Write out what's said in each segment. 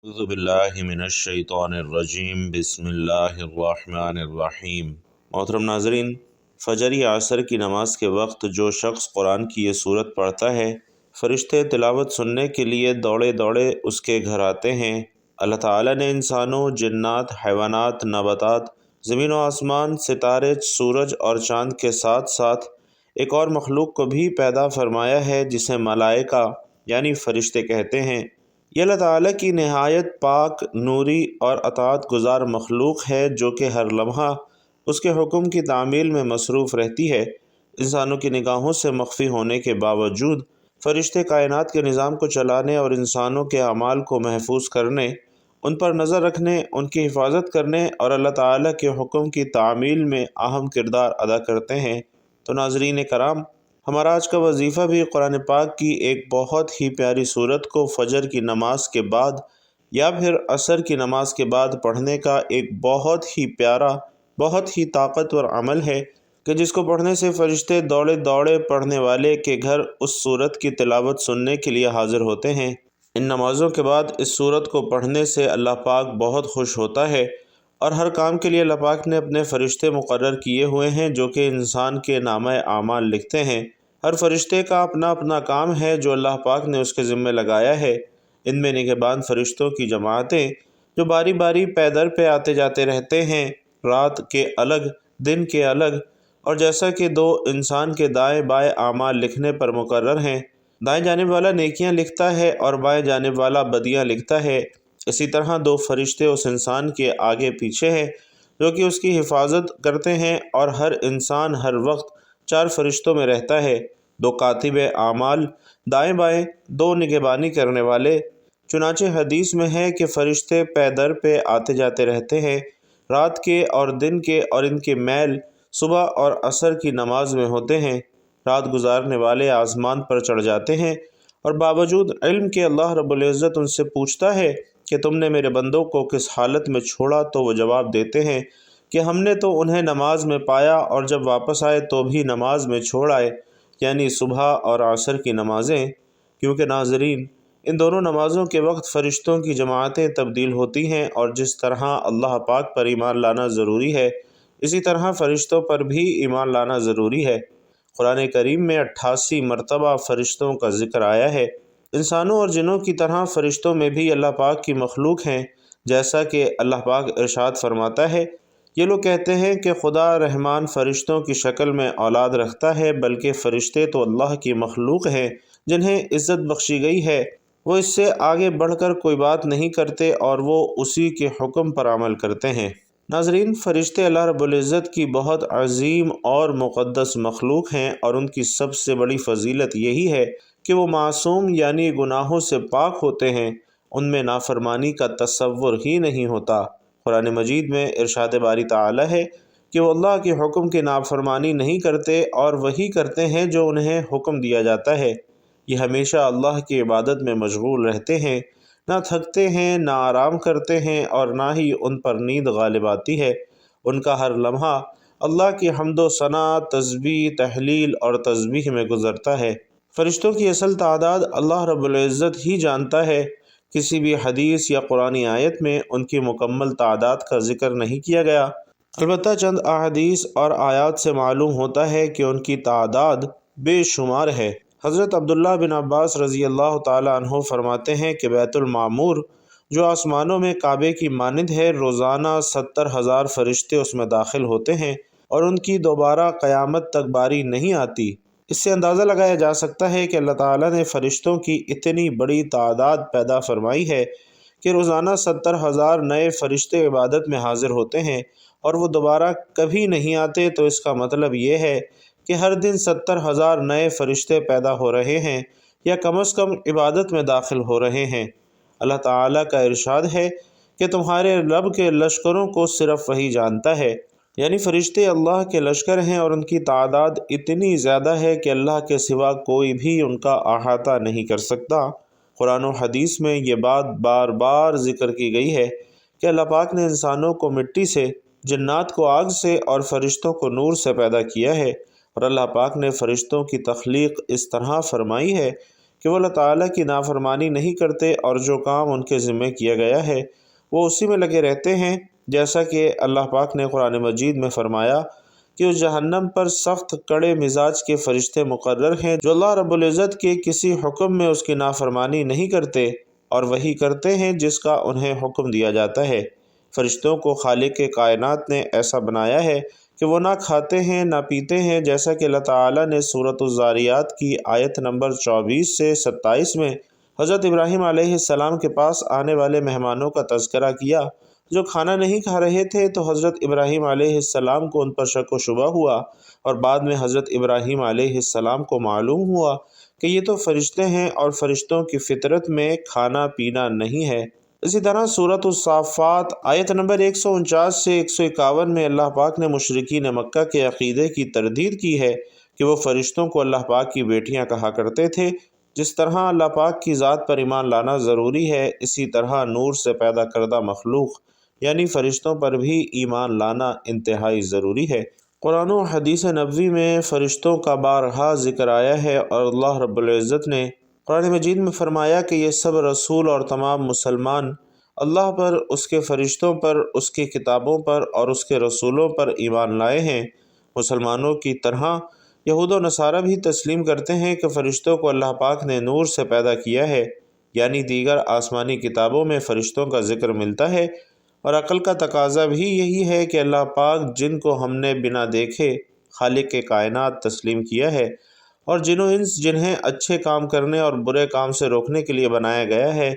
اعوذ باللہ من الشیطان الرجیم بسم اللہ الرحمن الرحیم۔ محترم ناظرین، فجر یا عصر کی نماز کے وقت جو شخص قرآن کی یہ سورت پڑھتا ہے، فرشتے تلاوت سننے کے لیے دوڑے دوڑے اس کے گھر آتے ہیں۔ اللہ تعالیٰ نے انسانوں، جنات، حیوانات، نباتات، زمین و آسمان، ستارے، سورج اور چاند کے ساتھ ساتھ ایک اور مخلوق کو بھی پیدا فرمایا ہے جسے ملائکہ یعنی فرشتے کہتے ہیں۔ یہ اللہ تعالیٰ کی نہایت پاک، نوری اور اطاعت گزار مخلوق ہے جو کہ ہر لمحہ اس کے حکم کی تعمیل میں مصروف رہتی ہے۔ انسانوں کی نگاہوں سے مخفی ہونے کے باوجود فرشتے کائنات کے نظام کو چلانے اور انسانوں کے اعمال کو محفوظ کرنے، ان پر نظر رکھنے، ان کی حفاظت کرنے اور اللہ تعالیٰ کے حکم کی تعمیل میں اہم کردار ادا کرتے ہیں۔ تو ناظرین کرام، ہمارا آج کا وظیفہ بھی قرآن پاک کی ایک بہت ہی پیاری سورت کو فجر کی نماز کے بعد یا پھر عصر کی نماز کے بعد پڑھنے کا ایک بہت ہی پیارا، بہت ہی طاقتور عمل ہے کہ جس کو پڑھنے سے فرشتے دوڑے دوڑے پڑھنے والے کے گھر اس سورت کی تلاوت سننے کے لیے حاضر ہوتے ہیں۔ ان نمازوں کے بعد اس سورت کو پڑھنے سے اللہ پاک بہت خوش ہوتا ہے، اور ہر کام کے لیے اللہ پاک نے اپنے فرشتے مقرر کیے ہوئے ہیں جو کہ انسان کے نامہ اعمال لکھتے ہیں۔ ہر فرشتے کا اپنا اپنا کام ہے جو اللہ پاک نے اس کے ذمہ لگایا ہے۔ ان میں نگہبان فرشتوں کی جماعتیں جو باری باری پے در پہ آتے جاتے رہتے ہیں، رات کے الگ، دن کے الگ، اور جیسا کہ دو انسان کے دائیں بائیں اعمال لکھنے پر مقرر ہیں، دائیں جانب والا نیکیاں لکھتا ہے اور بائیں جانب والا بدیاں لکھتا ہے، اسی طرح دو فرشتے اس انسان کے آگے پیچھے ہیں جو کہ اس کی حفاظت کرتے ہیں، اور ہر انسان ہر وقت چار فرشتوں میں رہتا ہے، دو کاتب اعمال دائیں بائیں، دو نگہبانی کرنے والے۔ چنانچہ حدیث میں ہے کہ فرشتے پے در پہ آتے جاتے رہتے ہیں رات کے اور دن کے، اور ان کے میل صبح اور عصر کی نماز میں ہوتے ہیں۔ رات گزارنے والے آسمان پر چڑھ جاتے ہیں، اور باوجود علم کے اللہ رب العزت ان سے پوچھتا ہے کہ تم نے میرے بندوں کو کس حالت میں چھوڑا، تو وہ جواب دیتے ہیں کہ ہم نے تو انہیں نماز میں پایا، اور جب واپس آئے تو بھی نماز میں چھوڑ آئے، یعنی صبح اور عصر کی نمازیں۔ کیونکہ ناظرین، ان دونوں نمازوں کے وقت فرشتوں کی جماعتیں تبدیل ہوتی ہیں، اور جس طرح اللہ پاک پر ایمان لانا ضروری ہے، اسی طرح فرشتوں پر بھی ایمان لانا ضروری ہے۔ قرآن کریم میں 88 مرتبہ فرشتوں کا ذکر آیا ہے۔ انسانوں اور جنوں کی طرح فرشتوں میں بھی اللہ پاک کی مخلوق ہیں، جیسا کہ اللہ پاک ارشاد فرماتا ہے، یہ لوگ کہتے ہیں کہ خدا رحمان فرشتوں کی شکل میں اولاد رکھتا ہے، بلکہ فرشتے تو اللہ کی مخلوق ہیں جنہیں عزت بخشی گئی ہے، وہ اس سے آگے بڑھ کر کوئی بات نہیں کرتے اور وہ اسی کے حکم پر عمل کرتے ہیں۔ ناظرین، فرشتے اللہ رب العزت کی بہت عظیم اور مقدس مخلوق ہیں، اور ان کی سب سے بڑی فضیلت یہی ہے کہ وہ معصوم یعنی گناہوں سے پاک ہوتے ہیں، ان میں نافرمانی کا تصور ہی نہیں ہوتا۔ قرآن مجید میں ارشاد باری تعالی ہے کہ وہ اللہ کے حکم کی نافرمانی نہیں کرتے اور وہی کرتے ہیں جو انہیں حکم دیا جاتا ہے۔ یہ ہمیشہ اللہ کی عبادت میں مشغول رہتے ہیں، نہ تھکتے ہیں، نہ آرام کرتے ہیں، اور نہ ہی ان پر نیند غالب آتی ہے۔ ان کا ہر لمحہ اللہ کی حمد و ثنا، تسبیح، تحلیل اور تسبیح میں گزرتا ہے۔ فرشتوں کی اصل تعداد اللہ رب العزت ہی جانتا ہے۔ کسی بھی حدیث یا قرآنی آیت میں ان کی مکمل تعداد کا ذکر نہیں کیا گیا، البتہ چند احادیث اور آیات سے معلوم ہوتا ہے کہ ان کی تعداد بے شمار ہے۔ حضرت عبداللہ بن عباس رضی اللہ تعالی عنہ فرماتے ہیں کہ بیت المعمور جو آسمانوں میں کعبے کی مانند ہے، روزانہ 70,000 فرشتے اس میں داخل ہوتے ہیں، اور ان کی دوبارہ قیامت تک باری نہیں آتی۔ اس سے اندازہ لگایا جا سکتا ہے کہ اللہ تعالیٰ نے فرشتوں کی اتنی بڑی تعداد پیدا فرمائی ہے کہ روزانہ 70,000 نئے فرشتے عبادت میں حاضر ہوتے ہیں، اور وہ دوبارہ کبھی نہیں آتے۔ تو اس کا مطلب یہ ہے کہ ہر دن 70,000 نئے فرشتے پیدا ہو رہے ہیں، یا کم از کم عبادت میں داخل ہو رہے ہیں۔ اللہ تعالیٰ کا ارشاد ہے کہ تمہارے رب کے لشکروں کو صرف وہی جانتا ہے، یعنی فرشتے اللہ کے لشکر ہیں، اور ان کی تعداد اتنی زیادہ ہے کہ اللہ کے سوا کوئی بھی ان کا احاطہ نہیں کر سکتا۔ قرآن و حدیث میں یہ بات بار بار ذکر کی گئی ہے کہ اللہ پاک نے انسانوں کو مٹی سے، جنات کو آگ سے اور فرشتوں کو نور سے پیدا کیا ہے، اور اللہ پاک نے فرشتوں کی تخلیق اس طرح فرمائی ہے کہ وہ اللہ تعالیٰ کی نافرمانی نہیں کرتے اور جو کام ان کے ذمہ کیا گیا ہے وہ اسی میں لگے رہتے ہیں، جیسا کہ اللہ پاک نے قرآن مجید میں فرمایا کہ اس جہنم پر سخت کڑے مزاج کے فرشتے مقرر ہیں جو اللہ رب العزت کے کسی حکم میں اس کی نافرمانی نہیں کرتے اور وہی کرتے ہیں جس کا انہیں حکم دیا جاتا ہے۔ فرشتوں کو خالق کائنات نے ایسا بنایا ہے کہ وہ نہ کھاتے ہیں نہ پیتے ہیں، جیسا کہ اللہ تعالیٰ نے سورۃ الذاریات کی آیت نمبر 24 سے 27 میں حضرت ابراہیم علیہ السلام کے پاس آنے والے مہمانوں کا تذکرہ کیا جو کھانا نہیں کھا رہے تھے، تو حضرت ابراہیم علیہ السلام کو ان پر شک و شبہ ہوا اور بعد میں حضرت ابراہیم علیہ السلام کو معلوم ہوا کہ یہ تو فرشتے ہیں اور فرشتوں کی فطرت میں کھانا پینا نہیں ہے۔ اسی طرح سورۃ الصافات آیت نمبر 149 سے 151 میں اللہ پاک نے مشرکین مکہ کے عقیدے کی تردید کی ہے کہ وہ فرشتوں کو اللہ پاک کی بیٹیاں کہا کرتے تھے۔ جس طرح اللہ پاک کی ذات پر ایمان لانا ضروری ہے، اسی طرح نور سے پیدا کردہ مخلوق یعنی فرشتوں پر بھی ایمان لانا انتہائی ضروری ہے۔ قرآن و حدیث نبوی میں فرشتوں کا بارہا ذکر آیا ہے اور اللہ رب العزت نے قرآن مجید میں فرمایا کہ یہ سب رسول اور تمام مسلمان اللہ پر، اس کے فرشتوں پر، اس کی کتابوں پر اور اس کے رسولوں پر ایمان لائے ہیں۔ مسلمانوں کی طرح یہود و نصارہ بھی تسلیم کرتے ہیں کہ فرشتوں کو اللہ پاک نے نور سے پیدا کیا ہے، یعنی دیگر آسمانی کتابوں میں فرشتوں کا ذکر ملتا ہے، اور عقل کا تقاضا بھی یہی ہے کہ اللہ پاک جن کو ہم نے بنا دیکھے خالق کائنات تسلیم کیا ہے اور جن و انس جنہیں اچھے کام کرنے اور برے کام سے روکنے کے لیے بنایا گیا ہے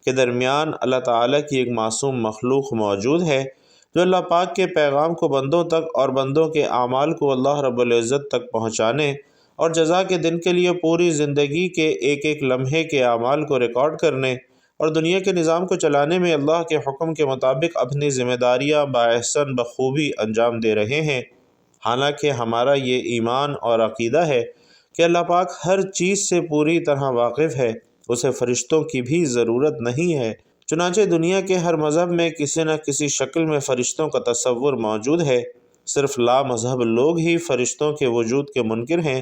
کے درمیان اللہ تعالیٰ کی ایک معصوم مخلوق موجود ہے جو اللہ پاک کے پیغام کو بندوں تک اور بندوں کے اعمال کو اللہ رب العزت تک پہنچانے اور جزا کے دن کے لیے پوری زندگی کے ایک ایک لمحے کے اعمال کو ریکارڈ کرنے اور دنیا کے نظام کو چلانے میں اللہ کے حکم کے مطابق اپنی ذمہ داریاں باحسن بخوبی انجام دے رہے ہیں۔ حالانکہ ہمارا یہ ایمان اور عقیدہ ہے کہ اللہ پاک ہر چیز سے پوری طرح واقف ہے، اسے فرشتوں کی بھی ضرورت نہیں ہے۔ چنانچہ دنیا کے ہر مذہب میں کسی نہ کسی شکل میں فرشتوں کا تصور موجود ہے، صرف لا مذہب لوگ ہی فرشتوں کے وجود کے منکر ہیں،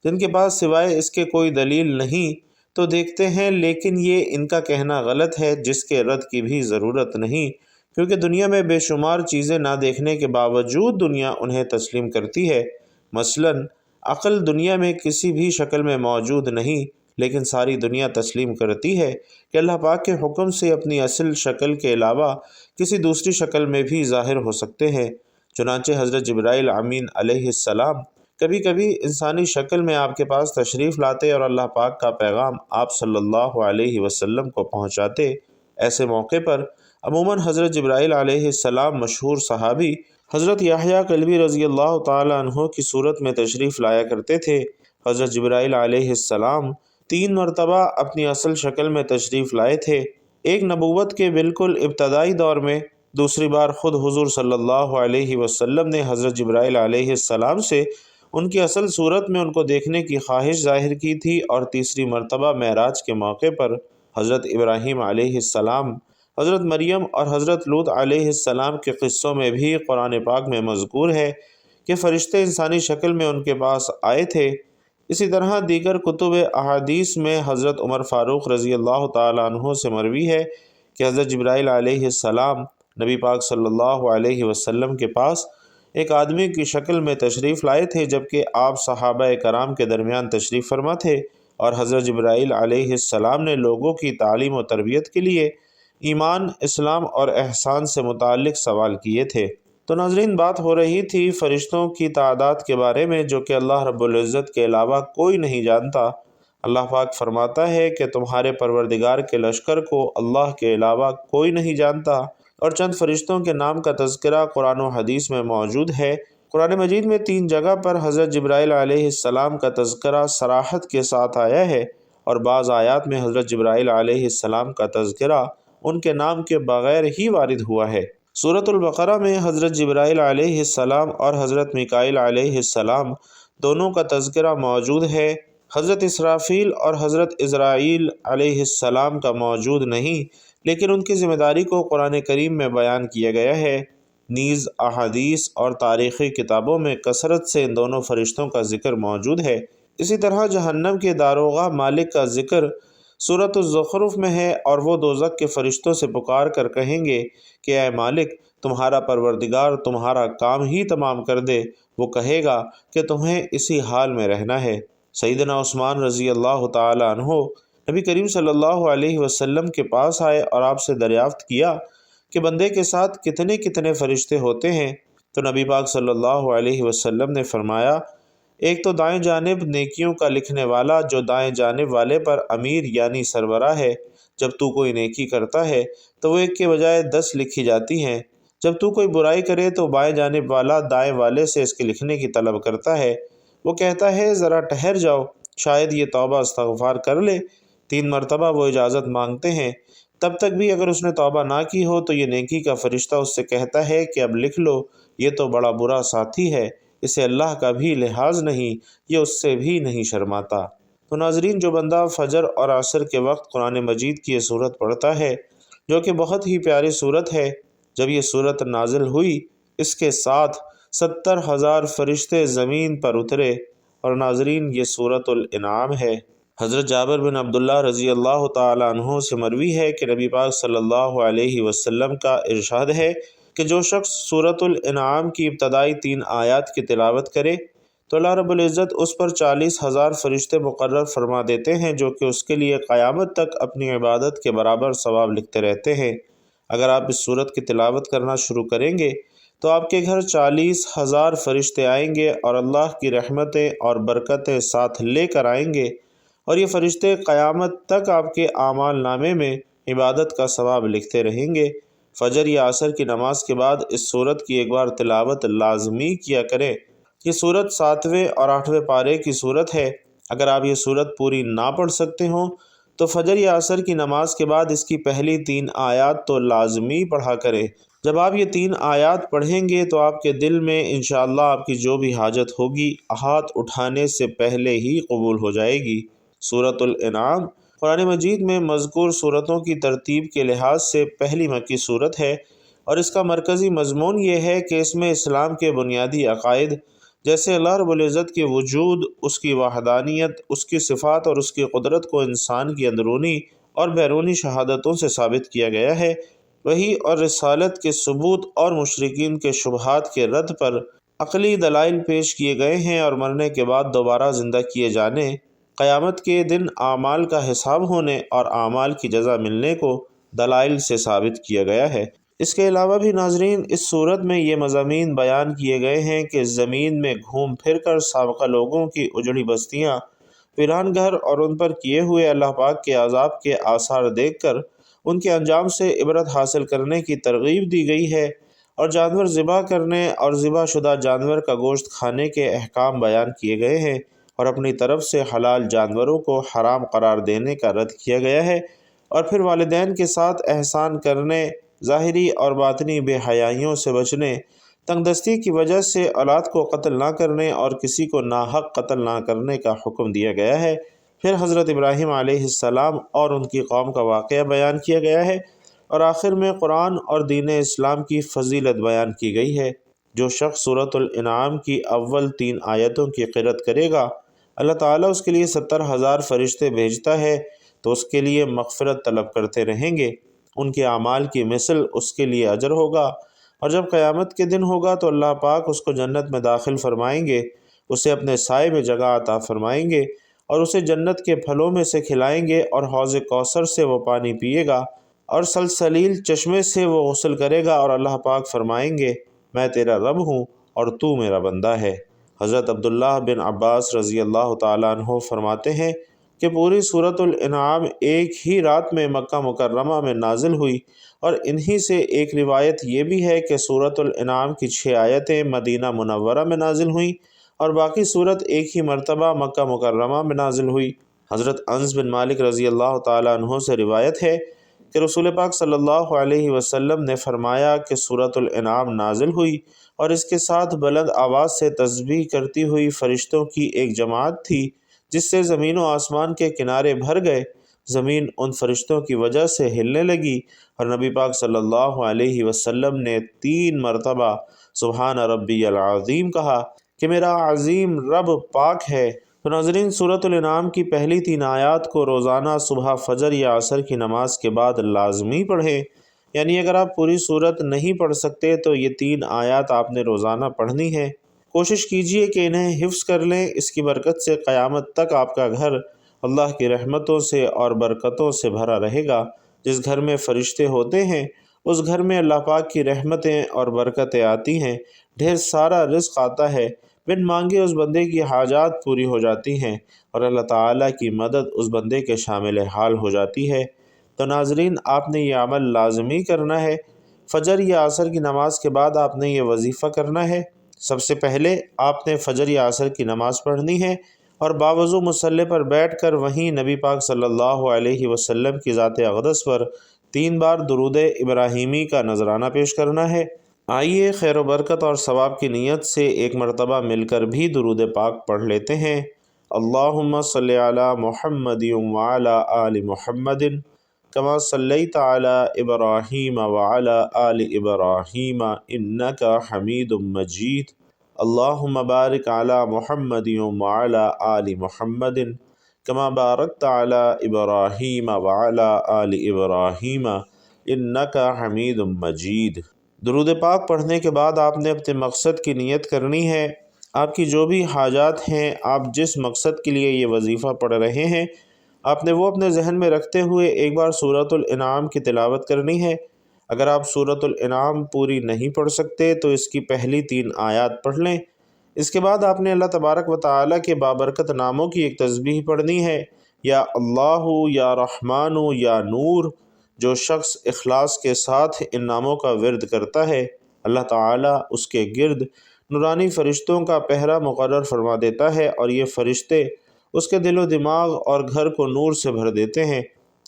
جن کے پاس سوائے اس کے کوئی دلیل نہیں تو دیکھتے ہیں، لیکن یہ ان کا کہنا غلط ہے جس کے رد کی بھی ضرورت نہیں، کیونکہ دنیا میں بے شمار چیزیں نہ دیکھنے کے باوجود دنیا انہیں تسلیم کرتی ہے۔ مثلا عقل دنیا میں کسی بھی شکل میں موجود نہیں، لیکن ساری دنیا تسلیم کرتی ہے کہ اللہ پاک کے حکم سے اپنی اصل شکل کے علاوہ کسی دوسری شکل میں بھی ظاہر ہو سکتے ہیں۔ چنانچہ حضرت جبرائیل امین علیہ السلام کبھی کبھی انسانی شکل میں آپ کے پاس تشریف لاتے اور اللہ پاک کا پیغام آپ صلی اللہ علیہ وسلم کو پہنچاتے۔ ایسے موقع پر عموماً حضرت جبرائیل علیہ السلام مشہور صحابی حضرت یحییٰ کلبی رضی اللہ تعالیٰ عنہ کی صورت میں تشریف لایا کرتے تھے۔ حضرت جبرائیل علیہ السلام 3 مرتبہ اپنی اصل شکل میں تشریف لائے تھے، ایک نبوت کے بالکل ابتدائی دور میں، دوسری بار خود حضور صلی اللہ علیہ وسلم نے حضرت جبرائیل علیہ السلام سے ان کی اصل صورت میں ان کو دیکھنے کی خواہش ظاہر کی تھی، اور تیسری مرتبہ معراج کے موقع پر حضرت ابراہیم علیہ السلام، حضرت مریم اور حضرت لوط علیہ السلام کے قصوں میں بھی قرآن پاک میں مذکور ہے کہ فرشتے انسانی شکل میں ان کے پاس آئے تھے۔ اسی طرح دیگر کتب احادیث میں حضرت عمر فاروق رضی اللہ تعالیٰ عنہ سے مروی ہے کہ حضرت جبرائیل علیہ السلام نبی پاک صلی اللہ علیہ وسلم کے پاس ایک آدمی کی شکل میں تشریف لائے تھے، جبکہ آپ صحابہ کرام کے درمیان تشریف فرما تھے، اور حضرت جبرائیل علیہ السلام نے لوگوں کی تعلیم و تربیت کے لیے ایمان، اسلام اور احسان سے متعلق سوال کیے تھے۔ تو ناظرین، بات ہو رہی تھی فرشتوں کی تعداد کے بارے میں جو کہ اللہ رب العزت کے علاوہ کوئی نہیں جانتا۔ اللہ پاک فرماتا ہے کہ تمہارے پروردگار کے لشکر کو اللہ کے علاوہ کوئی نہیں جانتا، اور چند فرشتوں کے نام کا تذکرہ قرآن و حدیث میں موجود ہے۔ قرآن مجید میں 3 جگہ پر حضرت جبرائیل علیہ السلام کا تذکرہ صراحت کے ساتھ آیا ہے، اور بعض آیات میں حضرت جبرائیل علیہ السلام کا تذکرہ ان کے نام کے بغیر ہی وارد ہوا ہے۔ سورۃ البقرہ میں حضرت جبرائیل علیہ السلام اور حضرت میکائیل علیہ السلام دونوں کا تذکرہ موجود ہے۔ حضرت اسرافیل اور حضرت عزرائیل علیہ السلام کا موجود نہیں، لیکن ان کی ذمہ داری کو قرآن کریم میں بیان کیا گیا ہے۔ نیز احادیث اور تاریخی کتابوں میں کثرت سے ان دونوں فرشتوں کا ذکر موجود ہے۔ اسی طرح جہنم کے داروغہ مالک کا ذکر سورۃ الزخرف میں ہے، اور وہ دوزخ کے فرشتوں سے پکار کر کہیں گے کہ اے مالک، تمہارا پروردگار تمہارا کام ہی تمام کر دے۔ وہ کہے گا کہ تمہیں اسی حال میں رہنا ہے۔ سیدنا عثمان رضی اللہ تعالی عنہ نبی کریم صلی اللہ علیہ وسلم کے پاس آئے اور آپ سے دریافت کیا کہ بندے کے ساتھ کتنے کتنے فرشتے ہوتے ہیں؟ تو نبی پاک صلی اللہ علیہ وسلم نے فرمایا، ایک تو دائیں جانب نیکیوں کا لکھنے والا، جو دائیں جانب والے پر امیر یعنی سربراہ ہے۔ جب تو کوئی نیکی کرتا ہے تو وہ ایک کے بجائے 10 لکھی جاتی ہیں۔ جب تو کوئی برائی کرے تو بائیں جانب والا دائیں والے سے اس کے لکھنے کی طلب کرتا ہے۔ وہ کہتا ہے ذرا ٹھہر جاؤ، شاید یہ توبہ استغفار کر لے۔ 3 مرتبہ وہ اجازت مانگتے ہیں، تب تک بھی اگر اس نے توبہ نہ کی ہو تو یہ نیکی کا فرشتہ اس سے کہتا ہے کہ اب لکھ لو، یہ تو بڑا برا ساتھی ہے، اسے اللہ کا بھی لحاظ نہیں، یہ اس سے بھی نہیں شرماتا۔ تو ناظرین، جو بندہ فجر اور عصر کے وقت قرآن مجید کی یہ صورت پڑھتا ہے، جو کہ بہت ہی پیاری صورت ہے، جب یہ صورت نازل ہوئی اس کے ساتھ 70,000 فرشتے زمین پر اترے۔ اور ناظرین، یہ سورۃ الانعام ہے۔ حضرت جابر بن عبداللہ رضی اللہ تعالی عنہ سے مروی ہے کہ نبی پاک صلی اللہ علیہ وسلم کا ارشاد ہے کہ جو شخص سورۃ الانعام کی ابتدائی 3 آیات کی تلاوت کرے تو اللہ رب العزت اس پر 40,000 فرشتے مقرر فرما دیتے ہیں، جو کہ اس کے لیے قیامت تک اپنی عبادت کے برابر ثواب لکھتے رہتے ہیں۔ اگر آپ اس سورت کی تلاوت کرنا شروع کریں گے تو آپ کے گھر 40,000 فرشتے آئیں گے اور اللہ کی رحمتیں اور برکتیں ساتھ لے کر آئیں گے، اور یہ فرشتے قیامت تک آپ کے اعمال نامے میں عبادت کا ثواب لکھتے رہیں گے۔ فجر یا عصر کی نماز کے بعد اس سورت کی ایک بار تلاوت لازمی کیا کریں۔ یہ سورت 7ویں اور 8ویں پارے کی سورت ہے۔ اگر آپ یہ سورت پوری نہ پڑھ سکتے ہوں تو فجر یا عصر کی نماز کے بعد اس کی پہلی 3 آیات تو لازمی پڑھا کریں۔ جب آپ یہ 3 آیات پڑھیں گے تو آپ کے دل میں انشاءاللہ آپ کی جو بھی حاجت ہوگی ہاتھ اٹھانے سے پہلے ہی قبول ہو جائے گی۔ سورۃ الانعام قرآن مجید میں مذکور سورتوں کی ترتیب کے لحاظ سے پہلی مکی سورت ہے، اور اس کا مرکزی مضمون یہ ہے کہ اس میں اسلام کے بنیادی عقائد جیسے اللہ رب العزت کے وجود، اس کی وحدانیت، اس کی صفات اور اس کی قدرت کو انسان کی اندرونی اور بیرونی شہادتوں سے ثابت کیا گیا ہے، وحی اور رسالت کے ثبوت اور مشرکین کے شبہات کے رد پر عقلی دلائل پیش کیے گئے ہیں، اور مرنے کے بعد دوبارہ زندہ کیے جانے، قیامت کے دن اعمال کا حساب ہونے اور اعمال کی جزا ملنے کو دلائل سے ثابت کیا گیا ہے۔ اس کے علاوہ بھی ناظرین، اس صورت میں یہ مضامین بیان کیے گئے ہیں کہ زمین میں گھوم پھر کر سابقہ لوگوں کی اجڑی بستیاں، ویران گھر اور ان پر کیے ہوئے اللہ پاک کے عذاب کے آثار دیکھ کر ان کے انجام سے عبرت حاصل کرنے کی ترغیب دی گئی ہے، اور جانور ذبح کرنے اور ذبح شدہ جانور کا گوشت کھانے کے احکام بیان کیے گئے ہیں، اور اپنی طرف سے حلال جانوروں کو حرام قرار دینے کا رد کیا گیا ہے، اور پھر والدین کے ساتھ احسان کرنے، ظاہری اور باطنی بے حیائیوں سے بچنے، تنگ دستی کی وجہ سے اولاد کو قتل نہ کرنے اور کسی کو ناحق قتل نہ کرنے کا حکم دیا گیا ہے۔ پھر حضرت ابراہیم علیہ السلام اور ان کی قوم کا واقعہ بیان کیا گیا ہے، اور آخر میں قرآن اور دین اسلام کی فضیلت بیان کی گئی ہے۔ جو شخص سورۃ الانعام کی اول 3 آیتوں کی قرأت کرے گا، اللہ تعالیٰ اس کے لیے 70,000 فرشتے بھیجتا ہے تو اس کے لیے مغفرت طلب کرتے رہیں گے۔ ان کے اعمال کی مثل اس کے لیے اجر ہوگا، اور جب قیامت کے دن ہوگا تو اللہ پاک اس کو جنت میں داخل فرمائیں گے، اسے اپنے سائے میں جگہ عطا فرمائیں گے، اور اسے جنت کے پھلوں میں سے کھلائیں گے، اور حوض کوثر سے وہ پانی پیے گا، اور سلسلیل چشمے سے وہ غسل کرے گا، اور اللہ پاک فرمائیں گے میں تیرا رب ہوں اور تو میرا بندہ ہے۔ حضرت عبداللہ بن عباس رضی اللہ تعالیٰ عنہ فرماتے ہیں کہ پوری سورۃ الانعام ایک ہی رات میں مکہ مکرمہ میں نازل ہوئی، اور انہی سے ایک روایت یہ بھی ہے کہ سورۃ الانعام کی 6 آیتیں مدینہ منورہ میں نازل ہوئیں، اور باقی سورت ایک ہی مرتبہ مکہ مکرمہ میں نازل ہوئی۔ حضرت انس بن مالک رضی اللہ تعالیٰ عنہ سے روایت ہے کہ رسول پاک صلی اللہ علیہ وسلم نے فرمایا کہ سورۃ الانعام نازل ہوئی، اور اس کے ساتھ بلند آواز سے تسبیح کرتی ہوئی فرشتوں کی ایک جماعت تھی، جس سے زمین و آسمان کے کنارے بھر گئے۔ زمین ان فرشتوں کی وجہ سے ہلنے لگی، اور نبی پاک صلی اللہ علیہ وسلم نے 3 مرتبہ سبحان ربی العظیم کہا کہ میرا عظیم رب پاک ہے۔ تو ناظرین، سورۃ الانعام کی پہلی 3 آیات کو روزانہ صبح فجر یا عصر کی نماز کے بعد لازمی پڑھیں، یعنی اگر آپ پوری صورت نہیں پڑھ سکتے تو یہ 3 آیات آپ نے روزانہ پڑھنی ہے۔ کوشش کیجئے کہ انہیں حفظ کر لیں، اس کی برکت سے قیامت تک آپ کا گھر اللہ کی رحمتوں سے اور برکتوں سے بھرا رہے گا۔ جس گھر میں فرشتے ہوتے ہیں اس گھر میں اللہ پاک کی رحمتیں اور برکتیں آتی ہیں، ڈھیر سارا رزق آتا ہے، بن مانگے اس بندے کی حاجات پوری ہو جاتی ہیں اور اللہ تعالیٰ کی مدد اس بندے کے شامل حال ہو جاتی ہے۔ تو ناظرین، آپ نے یہ عمل لازمی کرنا ہے۔ فجر یا عصر کی نماز کے بعد آپ نے یہ وظیفہ کرنا ہے۔ سب سے پہلے آپ نے فجر یا عصر کی نماز پڑھنی ہے اور باوضو مصلی پر بیٹھ کر وہیں نبی پاک صلی اللہ علیہ وسلم کی ذات اقدس پر 3 بار درود ابراہیمی کا نذرانہ پیش کرنا ہے۔ آئیے خیر و برکت اور ثواب کی نیت سے ایک مرتبہ مل کر بھی درود پاک پڑھ لیتے ہیں۔ اللہم صلی علی محمد وعلی آل محمد کما صلیت علی ابراہیم وعلی آل ابراہیم انک حمید مجید۔ اللہم بارک علی محمد وعلی آل محمد کما بارکت علی ابراہیم وعلی آل ابراہیم انک حمید مجید۔ درود پاک پڑھنے کے بعد آپ نے اپنے مقصد کی نیت کرنی ہے۔ آپ کی جو بھی حاجات ہیں، آپ جس مقصد کے لیے یہ وظیفہ پڑھ رہے ہیں، آپ نے وہ اپنے ذہن میں رکھتے ہوئے ایک بار سورۃ الانعام کی تلاوت کرنی ہے۔ اگر آپ سورۃ الانعام پوری نہیں پڑھ سکتے تو اس کی پہلی 3 آیات پڑھ لیں۔ اس کے بعد آپ نے اللہ تبارک و تعالیٰ کے بابرکت ناموں کی ایک تسبیح پڑھنی ہے، یا اللہ، یا رحمان، یا نور۔ جو شخص اخلاص کے ساتھ ان ناموں کا ورد کرتا ہے، اللہ تعالیٰ اس کے گرد نورانی فرشتوں کا پہرا مقرر فرما دیتا ہے اور یہ فرشتے اس کے دل و دماغ اور گھر کو نور سے بھر دیتے ہیں۔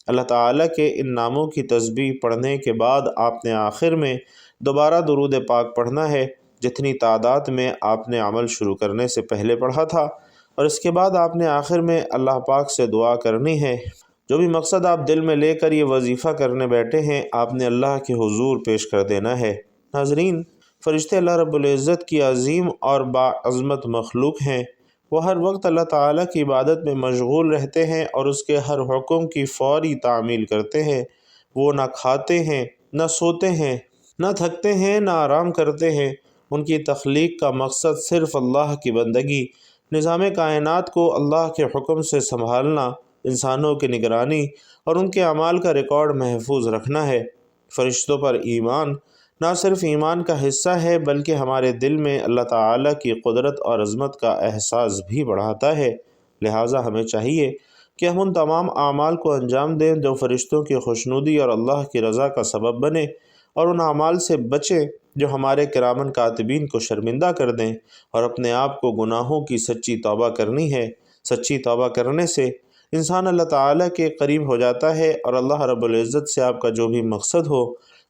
اللہ تعالیٰ کے ان ناموں کی تسبیح پڑھنے کے بعد آپ نے آخر میں دوبارہ درود پاک پڑھنا ہے، جتنی تعداد میں آپ نے عمل شروع کرنے سے پہلے پڑھا تھا، اور اس کے بعد آپ نے آخر میں اللہ پاک سے دعا کرنی ہے۔ جو بھی مقصد آپ دل میں لے کر یہ وظیفہ کرنے بیٹھے ہیں، آپ نے اللہ کے حضور پیش کر دینا ہے۔ ناظرین، فرشتے اللہ رب العزت کی عظیم اور باعظمت مخلوق ہیں۔ وہ ہر وقت اللہ تعالیٰ کی عبادت میں مشغول رہتے ہیں اور اس کے ہر حکم کی فوری تعمیل کرتے ہیں۔ وہ نہ کھاتے ہیں، نہ سوتے ہیں، نہ تھکتے ہیں، نہ آرام کرتے ہیں۔ ان کی تخلیق کا مقصد صرف اللہ کی بندگی، نظام کائنات کو اللہ کے حکم سے سنبھالنا، انسانوں کی نگرانی اور ان کے اعمال کا ریکارڈ محفوظ رکھنا ہے۔ فرشتوں پر ایمان نہ صرف ایمان کا حصہ ہے بلکہ ہمارے دل میں اللہ تعالیٰ کی قدرت اور عظمت کا احساس بھی بڑھاتا ہے۔ لہٰذا ہمیں چاہیے کہ ہم ان تمام اعمال کو انجام دیں جو فرشتوں کی خوشنودی اور اللہ کی رضا کا سبب بنے، اور ان اعمال سے بچیں جو ہمارے کرامن کاتبین کو شرمندہ کر دیں، اور اپنے آپ کو گناہوں کی سچی توبہ کرنی ہے۔ سچی توبہ کرنے سے انسان اللہ تعالیٰ کے قریب ہو جاتا ہے، اور اللہ رب العزت سے آپ کا جو بھی مقصد ہو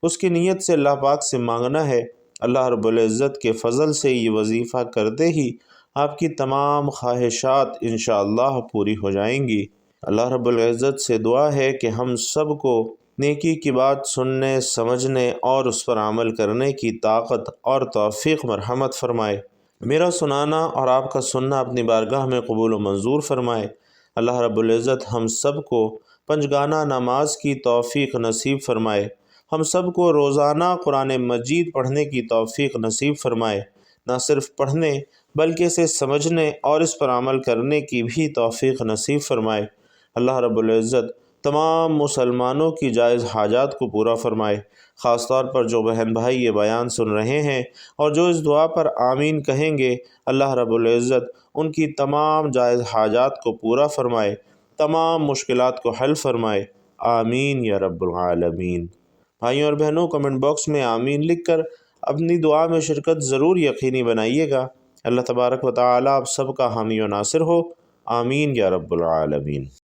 اس کی نیت سے اللہ پاک سے مانگنا ہے۔ اللہ رب العزت کے فضل سے یہ وظیفہ کرتے ہی آپ کی تمام خواہشات انشاءاللہ پوری ہو جائیں گی۔ اللہ رب العزت سے دعا ہے کہ ہم سب کو نیکی کی بات سننے، سمجھنے اور اس پر عمل کرنے کی طاقت اور توفیق مرحمت فرمائے۔ میرا سنانا اور آپ کا سننا اپنی بارگاہ میں قبول و منظور فرمائے۔ اللہ رب العزت ہم سب کو 5 گانہ نماز کی توفیق نصیب فرمائے۔ ہم سب کو روزانہ قرآن مجید پڑھنے کی توفیق نصیب فرمائے۔ نہ صرف پڑھنے بلکہ اسے سمجھنے اور اس پر عمل کرنے کی بھی توفیق نصیب فرمائے۔ اللہ رب العزت تمام مسلمانوں کی جائز حاجات کو پورا فرمائے۔ خاص طور پر جو بہن بھائی یہ بیان سن رہے ہیں اور جو اس دعا پر آمین کہیں گے، اللہ رب العزت ان کی تمام جائز حاجات کو پورا فرمائے، تمام مشکلات کو حل فرمائے۔ آمین یا رب العالمین۔ بھائیوں اور بہنوں، کمنٹ باکس میں آمین لکھ کر اپنی دعا میں شرکت ضرور یقینی بنائیے گا۔ اللہ تبارک و تعالیٰ آپ سب کا حامی و ناصر ہو۔ آمین یا رب العالمین۔